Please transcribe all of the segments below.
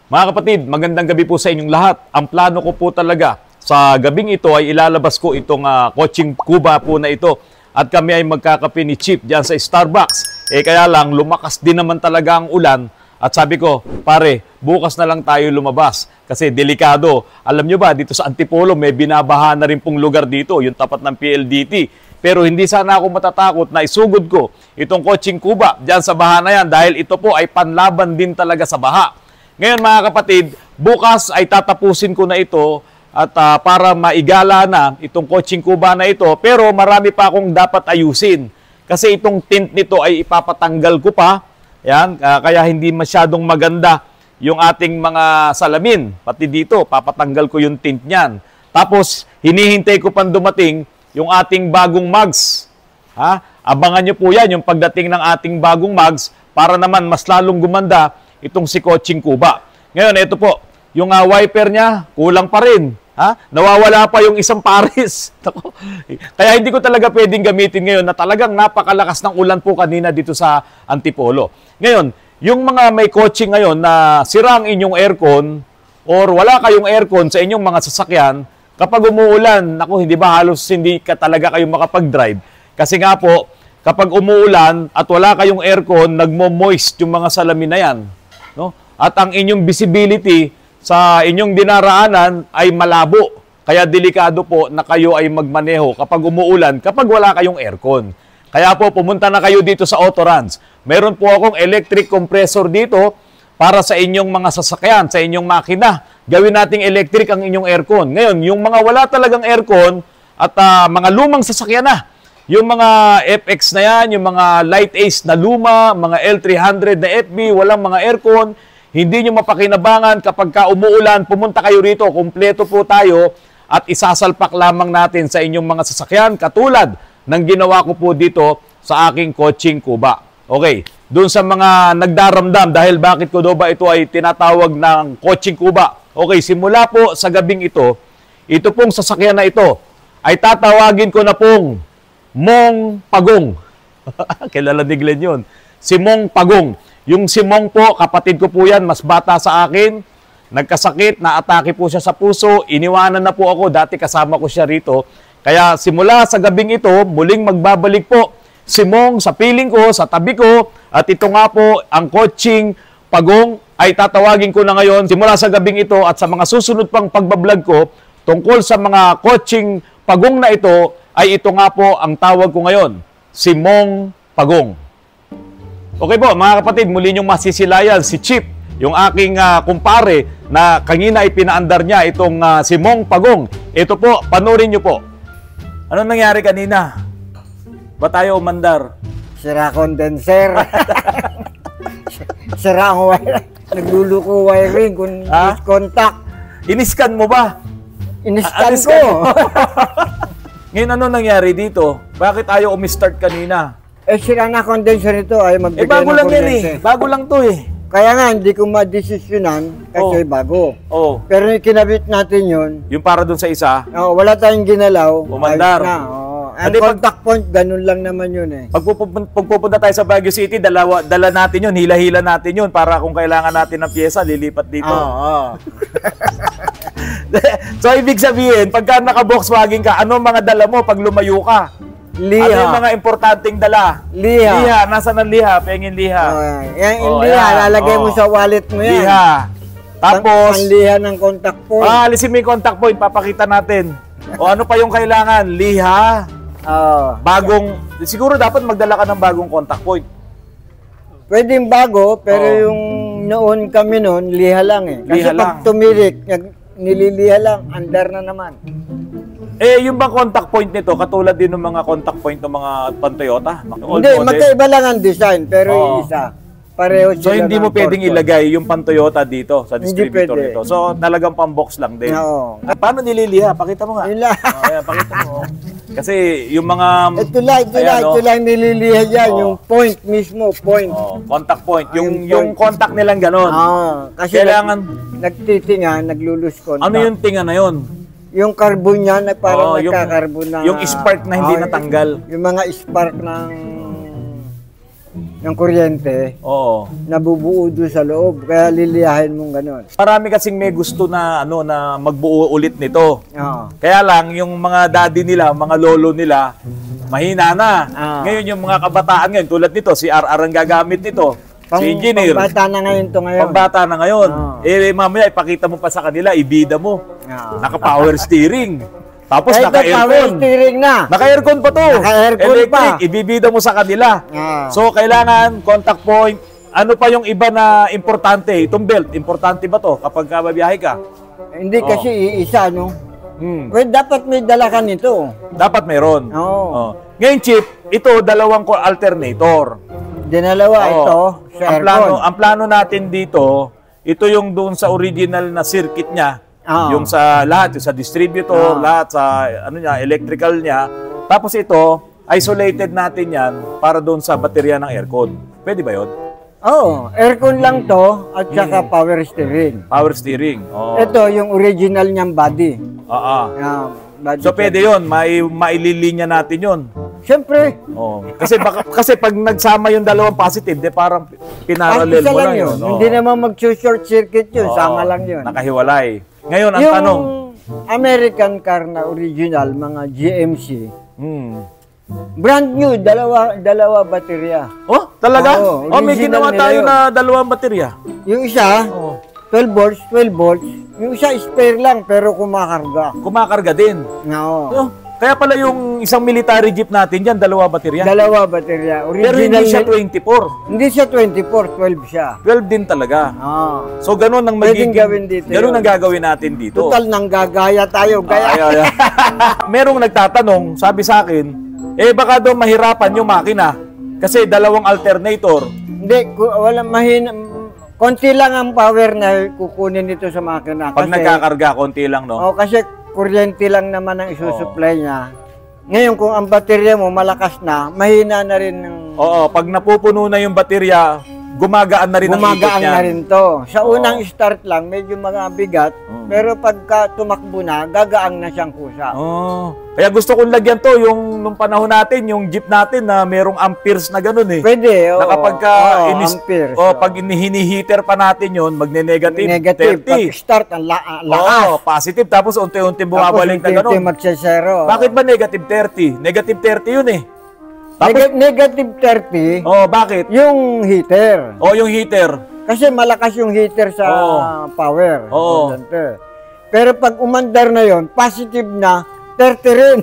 Mga kapatid, magandang gabi po sa inyong lahat. Ang plano ko po talaga sa gabing ito ay ilalabas ko itong coaching Cuba po na ito. At kami ay magkakape ni Chip dyan sa Starbucks. Kaya lang, lumakas din naman talaga ang ulan. At sabi ko, pare, bukas na lang tayo lumabas. Kasi delikado. Alam nyo ba, dito sa Antipolo, may binabaha na rin pong lugar dito, yung tapat ng PLDT. Pero hindi sana ako matatakot na isugod ko itong coaching Cuba dyan sa baha na yan dahil ito po ay panlaban din talaga sa baha. Ngayon mga kapatid, bukas ay tatapusin ko na ito at para maigala na itong coaching Cuba na ito. Pero marami pa akong dapat ayusin kasi itong tint nito ay ipapatanggal ko pa. Yan, kaya hindi masyadong maganda yung ating mga salamin. Pati dito, papatanggal ko yung tint niyan. Tapos, hinihintay ko pang dumating yung ating bagong mugs. Abangan nyo po yan, yung pagdating ng ating bagong mugs para naman mas lalong gumanda itong si Coaching Cuba. Ngayon, ito po, yung wiper niya, kulang pa rin. Nawawala pa yung isang pares. Kaya hindi ko talaga pwedeng gamitin ngayon na talagang napakalakas ng ulan po kanina dito sa Antipolo. Ngayon, yung mga may coaching ngayon na sira ang inyong aircon or wala kayong aircon sa inyong mga sasakyan, kapag umuulan, naku, hindi ba halos hindi ka talaga kayong makapag-drive? Kasi nga po, kapag umuulan at wala kayong aircon, nagmo-moist yung mga salamin na yan. No? At ang inyong visibility sa inyong dinaraanan ay malabo. Kaya delikado po na kayo ay magmaneho kapag umuulan, kapag wala kayong aircon. Kaya po pumunta na kayo dito sa Autorans. Meron po akong electric compressor dito para sa inyong mga sasakyan, sa inyong makina. Gawin nating electric ang inyong aircon. Ngayon, yung mga wala talagang aircon at mga lumang sasakyan na, yung mga FX na yan, yung mga Light Ace na luma, mga L300 na FB, walang mga aircon, hindi nyo mapakinabangan kapag umuulan, pumunta kayo rito, kumpleto po tayo at isasalpak lamang natin sa inyong mga sasakyan katulad ng ginawa ko po dito sa aking coaching Cuba. Okay, dun sa mga nagdaramdam dahil bakit ko daw ba ito ay tinatawag ng coaching Cuba. Okay, simula po sa gabing ito pong sasakyan na ito ay tatawagin ko na pong Mong Pagong. Kilala ni Glenn yun. Si Mong Pagong. Yung si Mong po, kapatid ko po yan, mas bata sa akin. Nagkasakit, naatake po siya sa puso. Iniwanan na po ako, dati kasama ko siya rito. Kaya simula sa gabing ito, muling magbabalik po si Mong sa piling ko, sa tabi ko. At ito nga po, ang coaching Pagong ay tatawagin ko na ngayon. Simula sa gabing ito at sa mga susunod pang pagbablog ko, tungkol sa mga coaching Pagong na ito, ay ito nga po ang tawag ko ngayon, si Mong Pagong. Okay po, mga kapatid, muli niyong masisilayan si Chip, yung aking kumpare na kanina ay pinaandar niya itong si Mong Pagong. Ito po, panoorin niyo po. Ano nangyari kanina? Ba tayo umandar? Sira condenser. Sira ang wire. Nagluluko wiring kung contact. Iniskan mo ba? Iniskan ko. Ngayon, ano nangyari dito? Bakit ayaw umistart kanina? Sira na condenser ito ay magbigay bago ng lang yan condenser. Bago lang to eh. Kaya nga, hindi ko madesisyonan kasi bago. Oo. Pero kinabit natin yun. Yung para dun sa isa? Wala tayong ginalaw. Umandar. Na, ang contact point, ganun lang naman yun eh. Pag pupunta tayo sa Baguio City, dala natin yun, hila-hila natin yun para kung kailangan natin ng pyesa, lilipat dito. Oo. So, ibig sabihin, pagka naka-Volkswagen ka, ano mga dala mo pag lumayo ka? Liha. Ano yung mga importanteng dala? Liha. Liha. Nasaan ang liha? Pengin liha. Yung liha, lalagay mo sa wallet mo yan. Liha. Tapos, ang liha ng contact point. Alisin mo yung contact point, papakita natin. O ano pa yung kailangan? Liha. Bagong, siguro dapat magdala ka ng bagong contact point. Pwedeng bago, pero yung noon kami noon, liha lang eh. Kasi Liha pag lang. tumirik, nililiha lang, andar na naman. Yung bang contact point nito, katulad din ng mga contact point ng mga pan-Toyota? Hindi, magkaiba lang ang design, pero yung isa. Pareho So, sila hindi mo ng pwedeng purpose. ilagay yung pan-Toyota dito sa distributor pwede. nito. So, talagang pang-box lang din. Oo. Paano nililiha? Pakita mo nga. Yun lang. Ayan, pakita mo. Kasi yung mga... Ito lang nililiha dyan, yung point mismo, point. Contact point. Yung Yung contact nilang ganon. Kasi Kailangan... nagtitinga, naglulus contact. Ano yung tinga na yun? Yung carbon niya na parang nagka-carbon na... Yung spark na hindi natanggal. Yung mga spark ng ng kuryente, Oo. nabubuo doon sa loob. Kaya liliyahin mong gano'n. Marami kasing may gusto na na magbuo ulit nito. Oo. Kaya lang yung mga daddy nila, mga lolo nila, mahina na. Ngayon yung mga kabataan ngayon tulad nito, si RR ang gagamit nito. Si engineer. Pambata na ngayon to ngayon. Pambata na ngayon. Mamaya ipakita mo pa sa kanila, ibida mo. Naka-power steering. Tapos Kahit power naka-aircon. steering na. Naka-aircon pa to. Naka-aircon Electric, pa. ibibida mo sa kanila. So, kailangan contact point. Ano pa yung iba na importante? Itong belt, importante ba to kapag babiyahe ka? Hindi kasi iisa, no? Hmm. Well, dapat may dala ka nito. Dapat meron. Oo. Ngayon, Chip, ito, dalawang alternator. Dinalawa ito sa aircon. Ang plano natin dito, ito yung doon sa original na circuit niya. Yung sa lahat, yung sa distributor, lahat sa electrical niya. Tapos ito, isolated natin yan para doon sa baterya ng aircon. Pwede ba yun? Oo, aircon lang to at saka power steering. Power steering. Oo. Ito yung original niyang body. Oo. Body So pwede yun, maililinya natin yun. Siyempre. Oh. Kasi pag nagsama yung dalawang positive, de parang pinarallel mo lang yun. Hindi naman mag-short circuit yun, sama lang yun. Nakahiwalay. Ngayon, ang yung tanong. American car na original, mga GMC, brand new, dalawa baterya. Oh, talaga? Oo, may ginawa original tayo nila na dalawang baterya. Yung isa, 12 volts. Yung isa spare lang, pero kumakarga. Kumakarga din. Oo. Kaya pala yung isang military jeep natin dyan, dalawa baterya. Dalawa baterya. Original. Pero hindi siya 24. Hindi siya 24, 12 siya. 12 din talaga. So, ganun ang Pwedeng gawin dito. Ganun ang gagawin natin dito. Total nang gagaya tayo. Gaya. Merong nagtatanong, sabi sa akin, baka daw mahirapan yung makina. Kasi dalawang alternator. Hindi, walang mahina. Konti lang ang power na kukunin nito sa makina. Pag nagkakarga, konti lang, no? Kasi kuryente lang naman ang isusupply niya. Ngayon, kung ang baterya mo malakas na, mahina na rin ng... Oo, pag napupuno na yung baterya, gumagaan na rin ang ikot niya. Gumagaan na rin to. Sa unang start lang, medyo bigat, pero pagka tumakbo na, gagaang na siyang kusa. Kaya gusto kong lagyan to, yung nung panahon natin, yung jeep natin na merong amperes na ganun eh. Pwede, na kapag amperes. pag hinihiter pa natin yun, magne-negative Negative. 30. Pag start, ang lakas. Positive. Tapos unti-unti bumabalik na ganun. Tapos magsasero. Bakit ba negative 30? Negative 30 yun eh. Tapos, negative 30, bakit? yung heater. Yung heater. Kasi malakas yung heater sa power. Pero pag umandar na yon, positive na, 30 rin.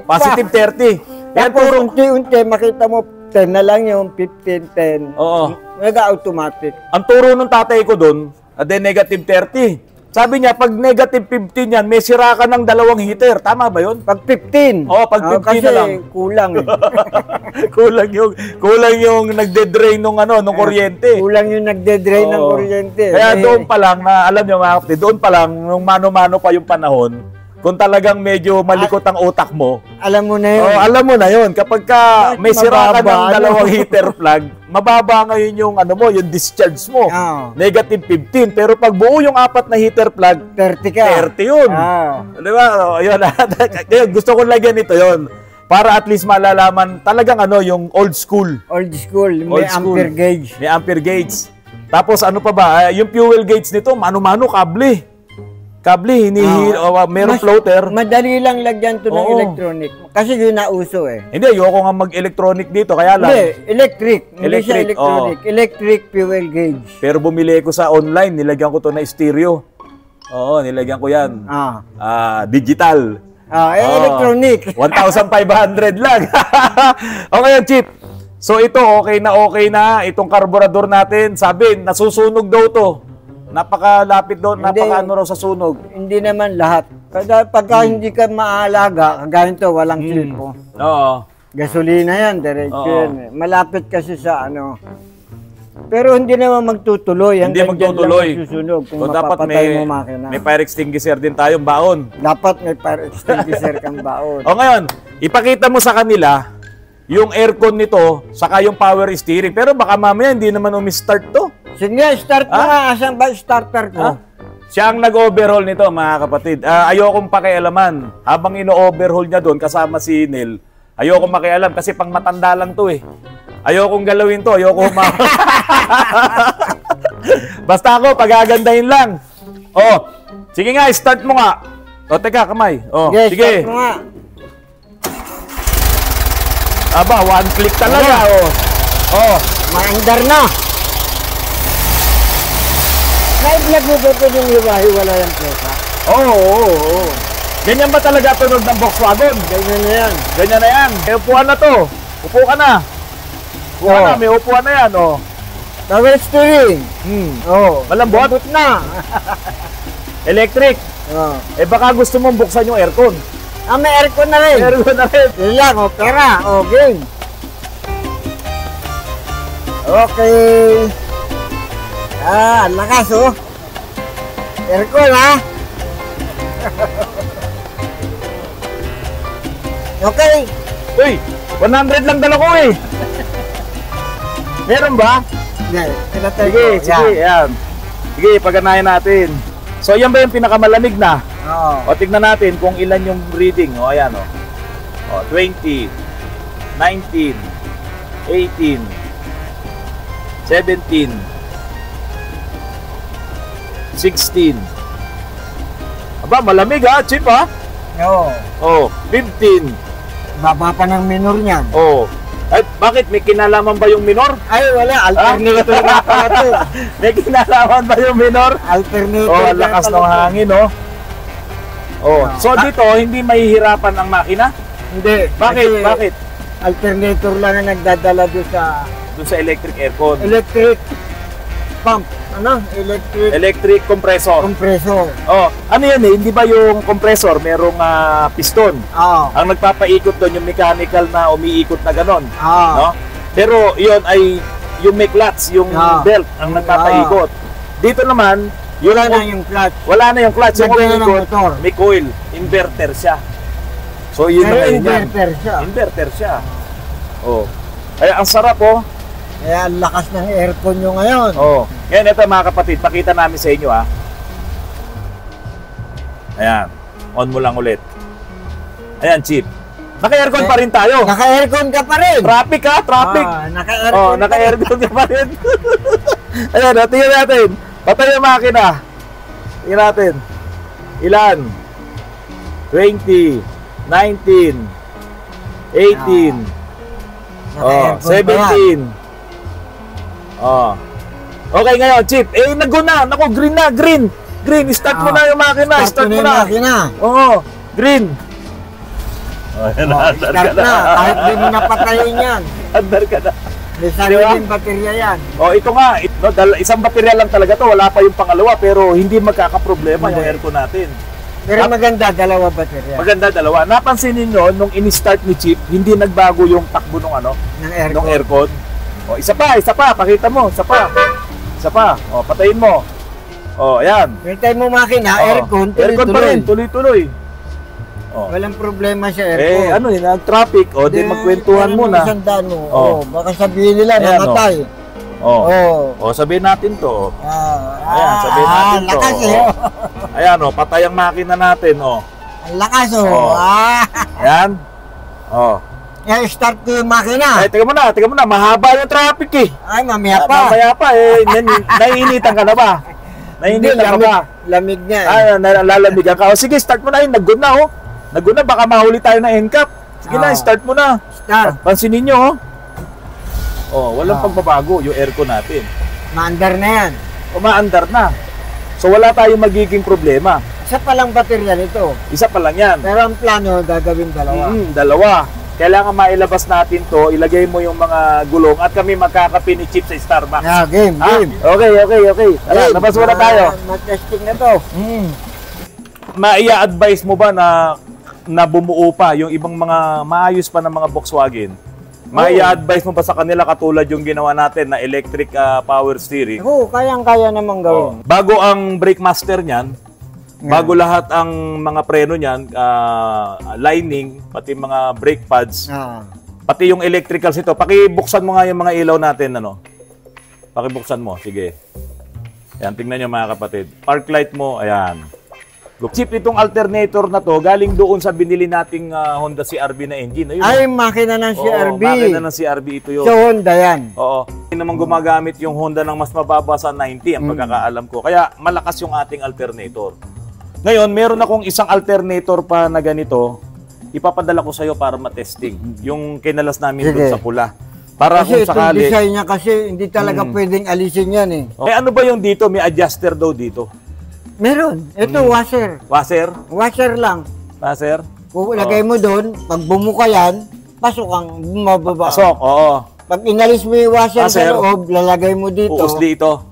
Positive 30. Tapos unti-unti, makita mo, 10 na lang yung 15, 10. Nag-automatic. Ang turo ng tatay ko doon, negative 30. Sabi niya, pag negative 15 yan, may sira ka ng dalawang heater. Tama ba yun? Pag 15. Pag 15 kasi na lang. Kulang eh. kulang yung nagde-drain nung kuryente. Kulang yung nagde-drain ng kuryente. Kaya doon pa lang, na alam niyo mga kapatid, doon pa lang, nung mano-mano pa yung panahon, kung talagang medyo malikot ang utak mo, alam mo na yun. Alam mo na yun. Kapag may sira ka ng dalawang heater plug, mababa ngayon yung yung discharge mo. Negative 15. Pero pag buo yung 4 na heater plug, 30 ka. 30 yun. Di ba? Yun. Gusto ko lagyan ito yun. Para at least malalaman talagang yung old school. Old school. May ampere gauge. May ampere gauge. Tapos ano pa ba? Yung fuel gauge nito, mano-mano, kable. Meron floater. Madali lang lagyan to ng electronic. Kasi yun na uso eh. Hindi, ayoko nga mag-electronic dito, kaya lang. Hindi, electric. Hindi siya electronic. Electric fuel gauge. Pero bumili ko sa online, nilagyan ko to na stereo. Nilagyan ko yan. Digital. Electronic. 1,500 lang. Okay, Chip. So ito, okay na itong karburador natin. Sabi, nasusunog daw to. Napakalapit doon, napakaano raw sa sunog. Hindi naman lahat. Pagka hindi ka maalaga, kagaya nito, walang silpo. Gasolina yan, diretso yan. Malapit kasi sa Pero hindi naman magtutuloy. Hindi magtutuloy. Susunog kung dapat mapapatay mo makina. May fire extinguisher din tayong baon. Dapat may fire extinguisher kang baon. Ngayon, ipakita mo sa kanila yung aircon nito, saka yung power steering. Pero baka mamaya hindi naman umi-start to. Sige, start mo nga. Asan ba starter ko? Siya ang nag-overhaul nito, mga kapatid. Ayokong pakialaman. Habang ino-overhaul niya doon, kasama si Nel, Ayoko makialam kasi pang matanda lang to eh. Ayokong galawin to. Basta ako, pagagandahin lang. Oh, sige nga, start mo nga. O, teka, kamay. Oh, Yes, sige. start mo nga. Aba, one click talaga. Oh. Oh. Maandar na. Na-vlog mo ba ito yung hiwa-hiwala yung pesa? Oo. Ganyan ba talaga tunog ng Volkswagen? Ganyan na yan. Ganyan na yan. May upuan na to. Upo ka na. Upo na, may upuan na yan. Oh. Power steering. Malambot? Malambot na. Electric. Eh baka gusto mong buksan yung aircon. May aircon na rin. Aircon na rin. Yun lang, pera. Game. Okay. Lakas aircon ha. Okay. Uy, 100 lang dala ko eh. Meron ba? Sige, yan. Sige, paganahin natin. So, yan ba yung pinakamalamig na? Oo. O, tignan natin kung ilan yung reading. O, ayan o. O, 20, 19, 18, 17, 16. Aba, malamig ha, cheap ha? Oo. O, 15. Baba pa ng minor niyan. O. Ay, bakit? May kinalaman ba yung minor? Ay, wala. Alternator na pala to. May kinalaman ba yung minor? Alternator. Oh, ang lakas ng hangin, oh. Oh, so dito hindi mahihirapan ang makina? Hindi. Bakit? Kasi Bakit? Alternator lang ang nagdadala doon sa electric aircon. Electric pump. Electric compressor. Compressor. Oh, ano yan eh? Hindi ba yung compressor merong piston? Oo. Ang nagpapaikot doon yung mechanical na umiikot na ganon. Oo. No? Pero yun ay yung may clutch, yung belt ang nagpapaikot. Dito naman, wala na yung clutch. Wala na yung clutch. Yung umiikot, motor. may coil. Inverter siya. So yun na yun. Inverter siya. Inverter siya. Oh. Kaya ang sarap oh. Kaya ang lakas ng aircon nyo ngayon. Oh. Ngayon ito mga kapatid, pakita namin sa inyo ha. Ayan. On mo lang ulit. Ayan, Chip. Naka-aircon pa rin tayo. Naka-aircon ka pa rin. Traffic ha, traffic. Naka-aircon. Oh, naka-aircon ka pa rin. Ayan, tingnan natin. Patay yung makina. Tingnan natin. Ilan? 20, 19, 18, 17. Oh. Okay ngayon, Chip. Naguna. Naku, green na, green. Green, start mo na yung makina. Start mo na. Oo, green. Start na. Kahit di mo napatayin yan. Andar ka na. May sariling baterya yan. Ito nga. Isang baterya lang talaga to. Wala pa yung pangalawa. Pero hindi magkakaproblema yung aircon natin. Pero maganda, dalawa baterya. Maganda, dalawa. Napansin niyo nung in-start ni Chip, hindi nagbago yung takbo ng aircon. Isa pa. Pakita mo. Isa pa. Patayin mo. Ayan. Pintay mo makina, aircon, aircon pa rin, tuloy-tuloy. Walang problema sa aircon. Nag-traffic. Di magkwentuhan muna. Baka sabihin nila, namatay. Sabihin natin to. Ayan, sabihin natin to. Lakas Ayan, patay ang makina natin. Ang lakas Ayan. Start ko yung makina. Teka muna. Mahaba yung traffic eh. Ay, mamaya pa. Mamaya pa eh. Naiinitan ka na ba? Naiinitan ka ba? Lamig niya eh. Lalamigan ka. Sige, start mo na yun. Nag-good na Nag-good na. Baka mahuli tayo ng NCAP. Sige na, start mo na. Start. Pansinin nyo walang pagbabago yung aircon natin. Maandar na yan. Maandar na. So wala tayong magiging problema. Isa pa lang baterya nito. Isa pa lang yan. Pero ang plano, gagawin dalawa. Dalawa. Kailangan mailabas natin to, ilagay mo yung mga gulong at kami magkakape ni Chip sa Starbucks. Game. Okay. Labas muna tayo. Mag-testing na to. Maia-advise mo ba na bumuo pa yung ibang mga maayos pa ng mga Volkswagen? Maia-advise mo ba sa kanila katulad yung ginawa natin na electric power steering? Kayang-kaya namang gawin. Bago ang brake master niyan, bago lahat ang mga preno niyan, lining, pati mga brake pads, pati yung electricals ito. Pakibuksan mo nga yung mga ilaw natin, Pakibuksan mo, sige. Ayan, tingnan nyo mga kapatid. Park light mo, ayan. Chip, itong alternator na to, galing doon sa binili nating Honda CR-V na engine. Ayun, ay, makina ng CR-V. Makina ng CR-V ito yun. So, Honda yan. Oo. Hindi naman gumagamit yung Honda ng mas mababa sa 90, ang pagkakaalam ko. Kaya malakas yung ating alternator. Ngayon, meron akong isang alternator pa na ganito. Ipapadala ko sa'yo para matesting. Yung kinalas namin doon sa pula. Para kasi kung sakali. Kasi design niya kasi hindi talaga pwedeng alisin yan eh. Okay, ano ba yung dito? May adjuster daw dito. Meron. Ito, washer. Washer? Washer lang. Washer? Kung lagay mo doon, pag bumuka yan, pasok ang bumababa. Pasok, oo. Pag inalis mo yung washer sa loob, lalagay mo dito. Uusli ito.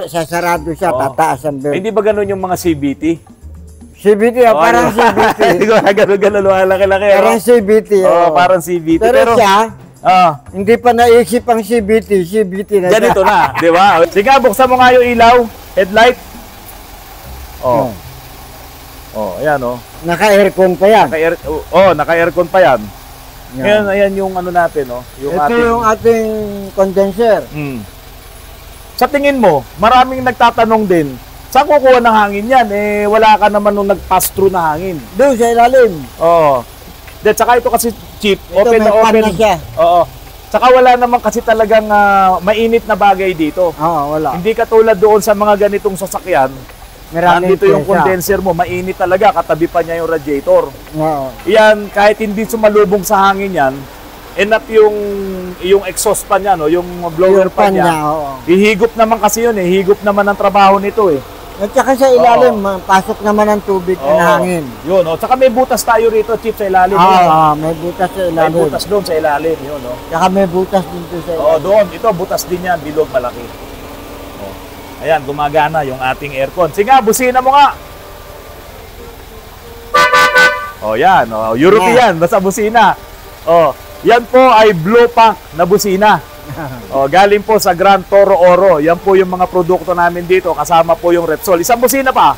Sasarado siya, tataas ang belt. Hindi ba ganun yung mga CVT? CVT, parang CVT. Ganun, laki-laki. Parang CVT. Parang CVT. Pero siya, hindi pa naisip ang CVT. CVT na siya. Ganito na, di ba? Sige, buksan mo nga yung ilaw, headlight. Ayan, Naka-aircon pa yan. Naka-aircon pa yan. Ngayon, ayan yung ano natin, yung ito yung ating condenser. Sa tingin mo, maraming nagtatanong din, saan kukuha ng hangin yan? Wala ka naman nung nag-pass through na hangin. Doon sa ilalim. Saka ito kasi cheap, ito open na open. Na siya. Saka wala naman kasi talagang mainit na bagay dito. Wala. Hindi katulad doon sa mga ganitong sasakyan. Nandito yung condenser mo, mainit talaga, katabi pa niya yung radiator. Yan, kahit hindi sumalubong sa hangin yan, enough yung exhaust pan niya, yung blower pan niya. Ihigop naman kasi yun, higop naman ang trabaho nito eh. At saka sa ilalim, pasok naman ang tubig na hangin. Yun, saka may butas tayo rito, Chip, sa ilalim. May butas sa ilalim. May butas doon sa ilalim, yun. Saka may butas dito sa ilalim. Doon, ito, butas din yan, bilog malaki. Ayan, gumagana yung ating aircon. Sige, busina mo nga. Yan, European, basta busina. Yan po ay Blue Punk na busina. Galing po sa Grand Toro Oro. Yan po yung mga produkto namin dito. Kasama po yung Repsol. Isang busina pa.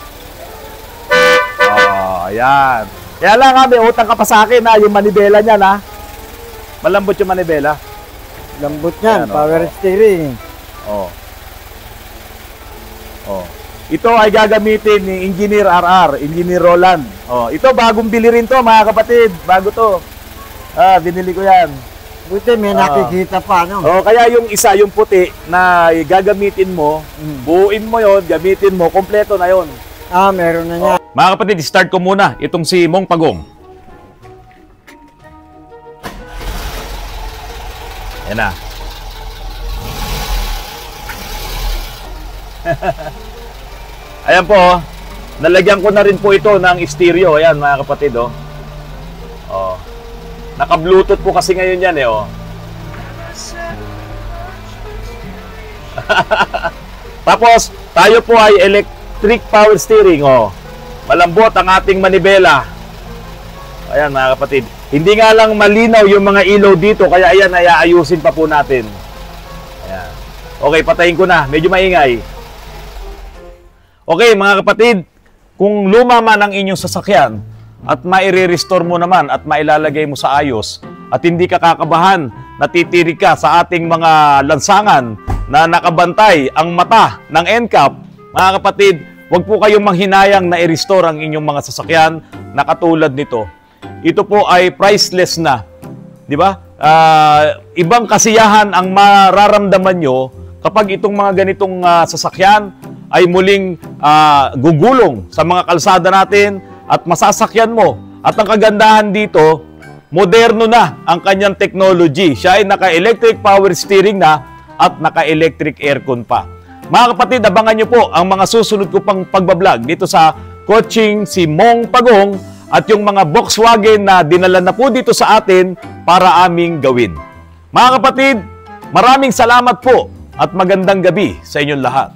Ayan. Kaya lang may utang ka pa sa akin yung manibela niyan Malambot yung manibela. Lambot yan, power steering. Ito ay gagamitin ni Engineer RR, Engineer Roland. Ito bagong bili rin to mga kapatid. Bago to. Binili ko yan. Buti may nakikita pa, kaya yung isa, yung puti na gagamitin mo, buuin mo yon, gamitin mo, kompleto na yon. Meron na niya. Mga kapatid, start ko muna itong si Mong Pagong. Yan na. Ayan po, nalagyan ko na rin po ito ng stereo. Ayan mga kapatid, naka-Bluetooth po kasi ngayon yan Tapos, tayo po ay electric power steering, Malambot ang ating manibela. Ayan mga kapatid. Hindi nga lang malinaw yung mga ilaw dito, kaya ayan, ayaayusin pa po natin. Ayan. Okay, patayin ko na. Medyo maingay. Okay, mga kapatid, kung luma man ang inyong sasakyan at maire-restore mo naman at mailalagay mo sa ayos at hindi ka kakabahan, natitiri ka sa ating mga lansangan na nakabantay ang mata ng NCAP, mga kapatid, huwag po kayong manghinayang na i-restore ang inyong mga sasakyan na katulad nito. Ito po ay priceless na. Di ba? Ibang kasiyahan ang mararamdaman nyo kapag itong mga ganitong sasakyan ay muling gugulong sa mga kalsada natin at masasakyan mo. At ang kagandahan dito, moderno na ang kanyang technology. Siya ay naka-electric power steering na at naka-electric aircon pa. Mga kapatid, abangan nyo po ang mga susunod ko pang pagbablog dito sa coaching si Mong Pagong at yung mga Volkswagen na dinala na po dito sa atin para aming gawin. Mga kapatid, maraming salamat po at magandang gabi sa inyong lahat.